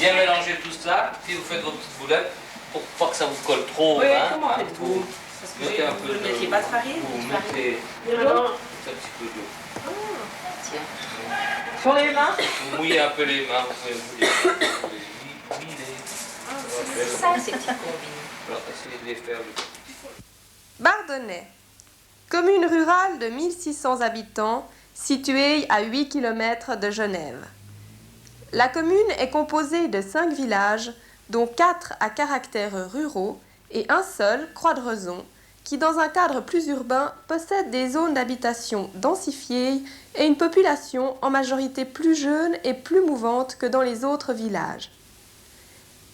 Bien mélanger tout ça, puis vous faites vos petites boulettes pour pas que ça vous colle trop. Oui, hein, comment faites-vous? Parce que vous ne le mettiez pas de farine? Vous mettez De l'eau? un petit peu d'eau. Tiens. Sur les mains? Vous mouillez un peu les mains, vous pouvez mouiller. C'est ça, ces petites combines. Alors, essayez de les faire. Bardonnay, commune rurale de 1600 habitants, située à 8 km de Genève. La commune est composée de 5 villages, dont 4 à caractère ruraux et un seul, Croix-de-Rezon, qui dans un cadre plus urbain possède des zones d'habitation densifiées et une population en majorité plus jeune et plus mouvante que dans les autres villages.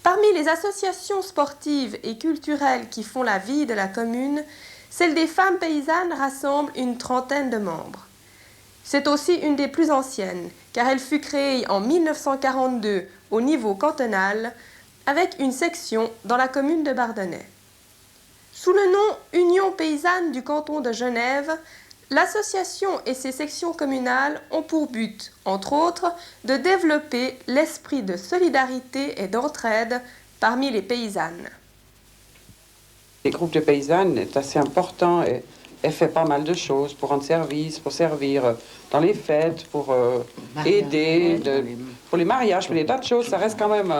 Parmi les associations sportives et culturelles qui font la vie de la commune, celle des femmes paysannes rassemble une trentaine de membres. C'est aussi une des plus anciennes, car elle fut créée en 1942 au niveau cantonal, avec une section dans la commune de Bardonnay. Sous le nom Union paysanne du canton de Genève, l'association et ses sections communales ont pour but, entre autres, de développer l'esprit de solidarité et d'entraide parmi les paysannes. Les groupes de paysannes est assez important et fait pas mal de choses pour rendre service, pour servir dans les fêtes, pour aider, pour les mariages, pour des tas de choses. Ça reste quand même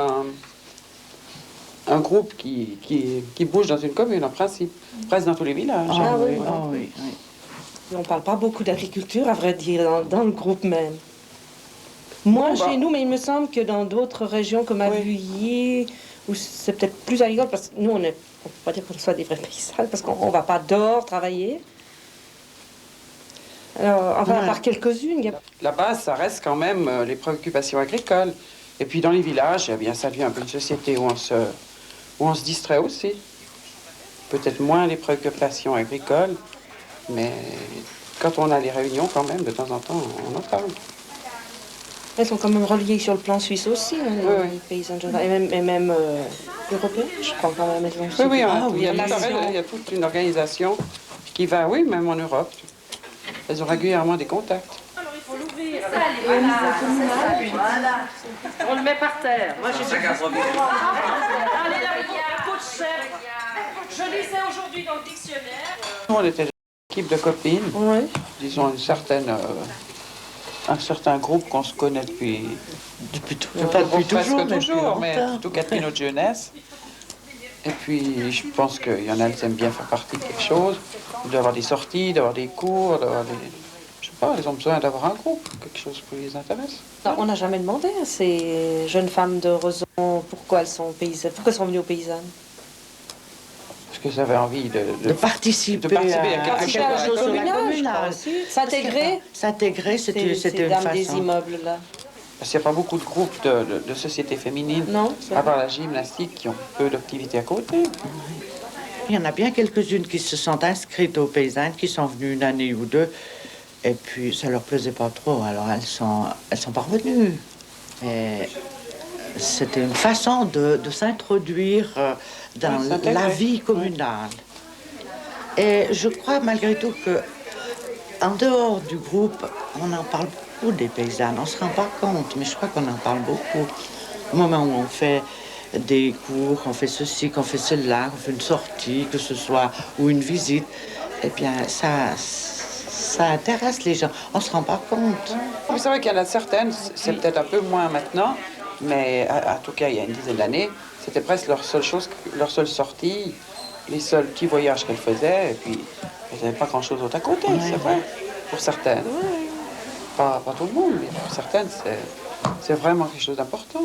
un groupe qui bouge dans une commune, en principe, presque dans tous les villages. Ah oui, oui. On ne parle pas beaucoup d'agriculture, à vrai dire, dans le groupe même. Moi, chez nous, mais il me semble que dans d'autres régions comme Avuillé, où c'est peut-être plus agricole, parce que nous, on ne peut pas dire qu'on soit des vrais paysans, parce qu'on ne va pas dehors travailler. Alors, enfin, à part quelques-unes. La base, ça reste quand même les préoccupations agricoles. Et puis dans les villages, eh bien, ça devient un peu une société où on se distrait aussi. Peut-être moins les préoccupations agricoles, mais quand on a les réunions, quand même, de temps en temps, on en parle. Elles sont quand même reliées sur le plan suisse aussi, hein, les paysans, et même européens, je crois quand même. Oui, il y a toute une organisation qui va, oui, même en Europe. Elles ont régulièrement des contacts. Alors il faut l'ouvrir. Voilà. On le met par terre. Moi j'ai Allez là, un pot de chèvre. Je lisais aujourd'hui dans le dictionnaire. On était une équipe de copines, disons un certain groupe qu'on se connaît depuis toujours, mais en tout cas depuis notre jeunesse. Et puis je pense qu'il y en a qui aiment bien faire partie de quelque chose, d'avoir des sorties, d'avoir des cours, d'avoir des... Je sais pas, ils ont besoin d'avoir un groupe, quelque chose qui les intéresse. On n'a jamais demandé à ces jeunes femmes de Rezon pourquoi elles sont paysannes, pourquoi elles sont venues aux paysannes. Parce que j'avais envie de participer à quelque chose sur la commune. S'intégrer, c'était une façon. Des immeubles là. Parce qu'il n'y a pas beaucoup de groupes de sociétés féminines, à part la gymnastique, qui ont peu d'activités à côté. Il y en a bien quelques-unes qui se sont inscrites aux paysannes, qui sont venues une année ou deux, et puis ça leur plaisait pas trop, alors elles sont pas revenues. Et c'était une façon de s'introduire dans la vie communale. Et je crois malgré tout que, en dehors du groupe, on en parle beaucoup des paysannes. On ne se rend pas compte, mais je crois qu'on en parle beaucoup. Au moment où on fait des cours, qu'on fait ceci, qu'on fait cela, qu'on fait une sortie, que ce soit, ou une visite, eh bien, ça intéresse les gens. On ne se rend pas compte. Mais c'est vrai qu'il y en a certaines, c'est peut-être un peu moins maintenant, mais en tout cas, il y a une dizaine d'années, c'était presque leur seule sortie, les seuls petits voyages qu'elles faisaient, et puis elles n'avaient pas grand-chose d'autre à côté, c'est vrai, pour certaines. Pas tout le monde, mais pour certaines, c'est vraiment quelque chose d'important.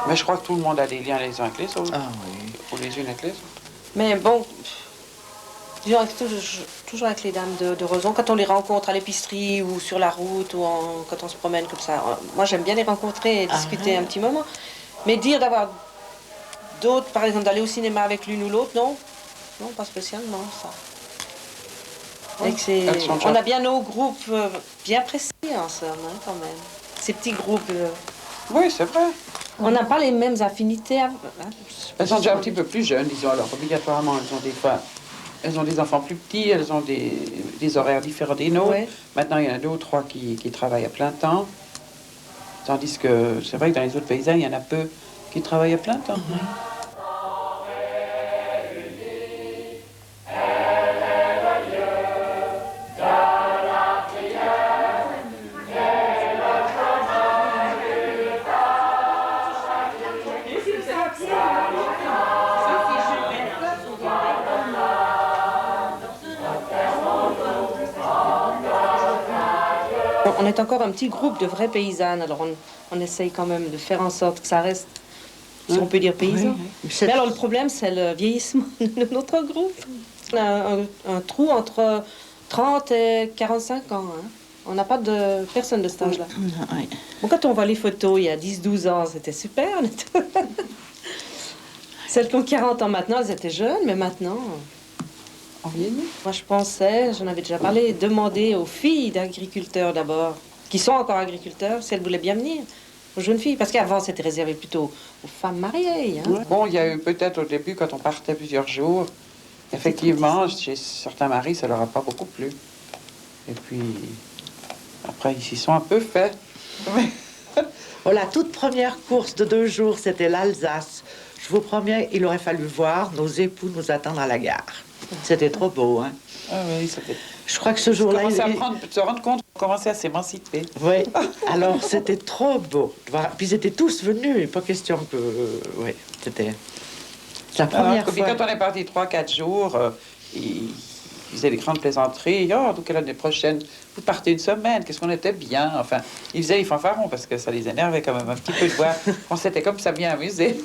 Mais je crois que tout le monde a des liens les uns avec les autres. Ah oui. Ou les unes avec les autres. Mais bon, toujours avec les dames de Rezon, quand on les rencontre à l'épicerie ou sur la route ou quand on se promène comme ça, moi j'aime bien les rencontrer et discuter un petit moment. Mais dire d'avoir d'autres, par exemple d'aller au cinéma avec l'une ou l'autre, non. Non, pas spécialement ça. Et que c'est- Elles sont on a bien nos groupes bien précis en somme, hein, quand même. Ces petits groupes. Oui, c'est vrai. On n'a pas les mêmes affinités. Elles sont déjà un petit peu plus jeunes, disons. Alors, obligatoirement, elles ont des enfants plus petits, elles ont des horaires différents des nôtres. Ouais. Maintenant, il y en a 2 ou 3 qui travaillent à plein temps. Tandis que c'est vrai que dans les autres paysans, il y en a peu qui travaillent à plein temps. On est encore un petit groupe de vraies paysannes, alors on essaye quand même de faire en sorte que ça reste, si on peut dire paysan. Mais alors le problème, c'est le vieillissement de notre groupe. On a un trou entre 30 et 45 ans. Hein. On n'a pas de personne de cet âge-là. Oui. Bon, quand on voit les photos il y a 10-12 ans, c'était super. Celles qui ont 40 ans maintenant, elles étaient jeunes, mais maintenant... On vieillit. Moi, je pensais, j'en avais déjà parlé, demander aux filles d'agriculteurs d'abord, qui sont encore agriculteurs, si elles voulaient bien venir, aux jeunes filles. Parce qu'avant, c'était réservé plutôt aux femmes mariées. Hein. Bon, il y a eu peut-être au début, quand on partait plusieurs jours, effectivement, chez certains maris, ça leur a pas beaucoup plu. Et puis, après, ils s'y sont un peu faits. Oh, la toute première course de 2 jours, c'était l'Alsace. Je vous promets, il aurait fallu voir nos époux nous attendre à la gare. C'était trop beau, hein. Ah oui, ça fait... Je crois que ce jour-là... se rendre compte qu'on commençait à s'émanciper. Oui, alors c'était trop beau. Voilà. Puis ils étaient tous venus, pas question que... oui, c'était la première Puis fois. quand on est parti 3-4 jours, ils faisaient des grandes plaisanteries. Oh, donc l'année prochaine, vous partez une semaine, qu'est-ce qu'on était bien. Enfin, ils faisaient les fanfarons parce que ça les énervait quand même un petit peu de voir. On s'était comme ça bien amusés.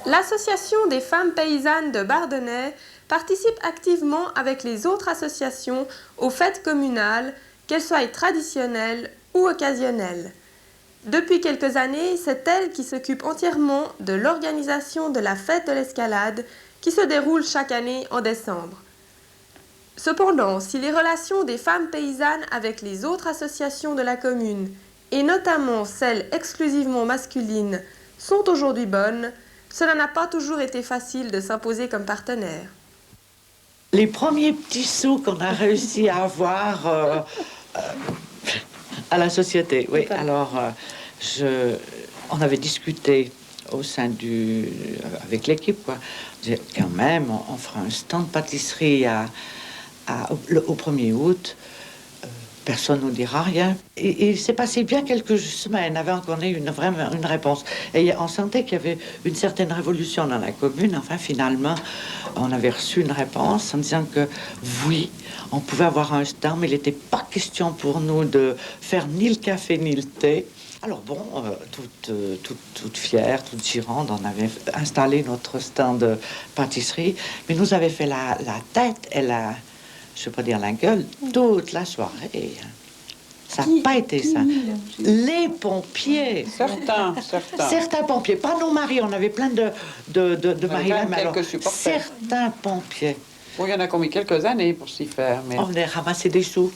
L'Association des femmes paysannes de Bardonnay participe activement avec les autres associations aux fêtes communales, qu'elles soient traditionnelles ou occasionnelles. Depuis quelques années, c'est elle qui s'occupe entièrement de l'organisation de la fête de l'escalade qui se déroule chaque année en décembre. Cependant, si les relations des femmes paysannes avec les autres associations de la commune, et notamment celles exclusivement masculines, sont aujourd'hui bonnes, cela n'a pas toujours été facile de s'imposer comme partenaire. Les premiers petits sous qu'on a réussi à avoir à la société, oui. Alors, on avait discuté au sein avec l'équipe, quoi. On disait, quand même, on fera un stand de pâtisserie au 1er août. Personne ne nous dira rien. Et il s'est passé bien quelques semaines avant qu'on ait vraiment une réponse. Et on sentait qu'il y avait une certaine révolution dans la commune. Enfin, finalement, on avait reçu une réponse en disant que oui, on pouvait avoir un stand, mais il n'était pas question pour nous de faire ni le café ni le thé. Alors bon, toute fière, toute girande, on avait installé notre stand de pâtisserie, mais nous avait fait la tête et je ne veux pas dire la gueule, toute la soirée. Ça n'a pas été ça. Les pompiers. Certains pompiers. Pas nos maris, on avait plein de maris. Mais alors, certains pompiers. Bon, il y en a qui ont mis quelques années pour s'y faire. Mais... On venait ramasser des sous.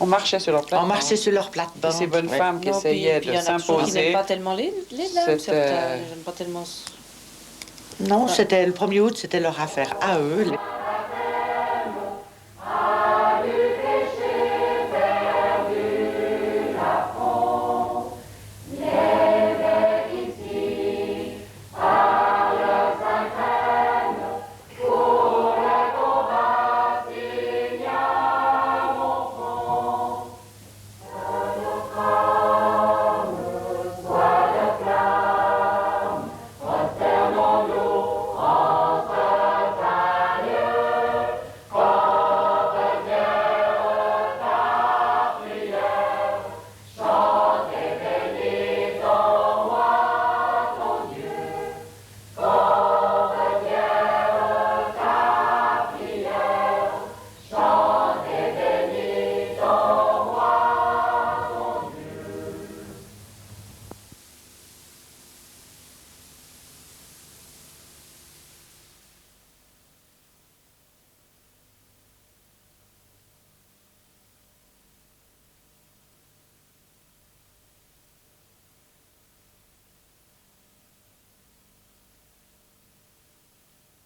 On marchait sur leur plate-bande. On marchait sur leur plate-bande. Ces bonnes femmes qui essayaient de s'imposer. Qui n'aiment pas tellement les dames, certains. Ils n'aiment pas tellement... Non, c'était le 1er août, c'était leur affaire à eux.